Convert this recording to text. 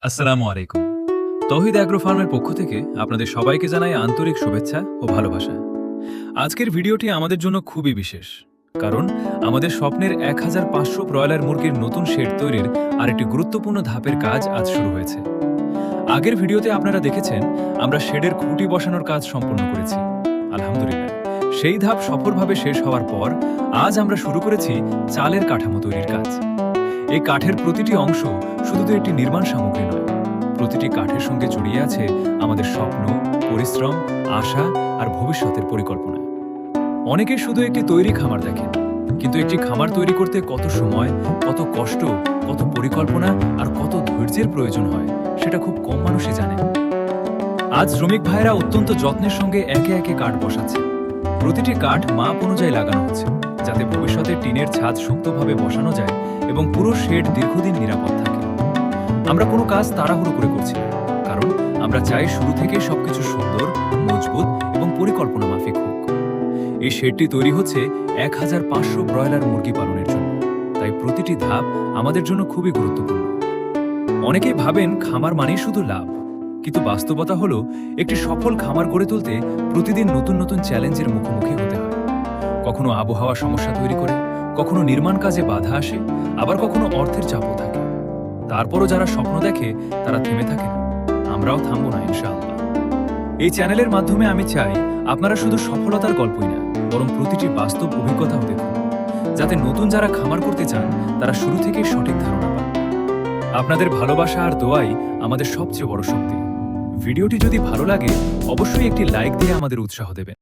আসসালামু আলাইকুম। তৌহিদ অ্যাগ্রো ফার্মের পক্ষ থেকে আপনাদের সবাইকে জানাই আন্তরিক শুভেচ্ছা ও ভালোবাসা। আজকের ভিডিওটি আমাদের জন্য খুবই বিশেষ, কারণ আমাদের স্বপ্নের ১৫০০ ব্রয়লার মুরগির নতুন শেড তৈরির আরেকটি গুরুত্বপূর্ণ ধাপের কাজ আজ শুরু হয়েছে। আগের ভিডিওতে আপনারা দেখেছেন আমরা শেডের খুঁটি বসানোর কাজ সম্পন্ন করেছি। আলহামদুলিল্লাহ, সেই ধাপ সফলভাবে শেষ হওয়ার পর আজ আমরা শুরু করেছি চালের কাঠামো তৈরির কাজ। এই কাঠের প্রতিটি অংশ শুধু তো একটি নির্মাণ সামগ্রী নয়, প্রতিটি কাঠের সঙ্গে জড়িয়ে আছে আমাদের স্বপ্ন, পরিশ্রম, আশা আর ভবিষ্যতের পরিকল্পনা। অনেকে শুধু একটি তৈরি খামার দেখেন, কিন্তু একটি খামার তৈরি করতে কত সময়, কত কষ্ট, কত পরিকল্পনা আর কত ধৈর্যের প্রয়োজন হয় সেটা খুব কম মানুষই জানে। আজ শ্রমিক ভাইয়েরা অত্যন্ত যত্নের সঙ্গে একে একে কাঠ বসাচ্ছে। প্রতিটি কাঠ মাপ অনুযায়ী লাগানো হচ্ছে, যাতে ভবিষ্যতে টিনের ছাদ শক্তভাবে বসানো যায় এবং পুরো শেড দীর্ঘদিন নিরাপদ থাকে। আমরা কোনো কাজ তাড়াহুড়ো করে করছি না, কারণ আমরা চাই শুরু থেকে সবকিছু সুন্দর, মজবুত এবং পরিকল্পনা মাফিক হোক। এই শেডটি তৈরি হচ্ছে ১৫০০ ব্রয়লার মুরগি পালনের জন্য, তাই প্রতিটি ধাপ আমাদের জন্য খুবই গুরুত্বপূর্ণ। অনেকেই ভাবেন খামার মানেই শুধু লাভ, কিন্তু বাস্তবতা হলো একটি সফল খামার গড়ে তুলতে প্রতিদিন নতুন নতুন চ্যালেঞ্জের মুখোমুখি হতে হয়। কখনো আবহাওয়া সমস্যা তৈরি করে, কখনো নির্মাণ কাজে বাধা আসে, আবার কখনো অর্থের চাপও থাকে। তারপরও যারা স্বপ্ন দেখে তারা থেমে থাকে না। আমরাও থামবো না ইনশাআল্লাহ। এই চ্যানেলের মাধ্যমে আমি চাই আপনারা শুধু সফলতার গল্পই না, বরং প্রতিটি বাস্তব অভিজ্ঞতাও দেখুন, যাতে নতুন যারা খামার করতে চান তারা শুরু থেকেই সঠিক ধারণা পান। আপনাদের ভালোবাসা আর দোয়াই আমাদের সবচেয়ে বড় শক্তি। ভিডিওটি যদি ভালো লাগে অবশ্যই একটি লাইক দিয়ে আমাদের উৎসাহ দেবেন।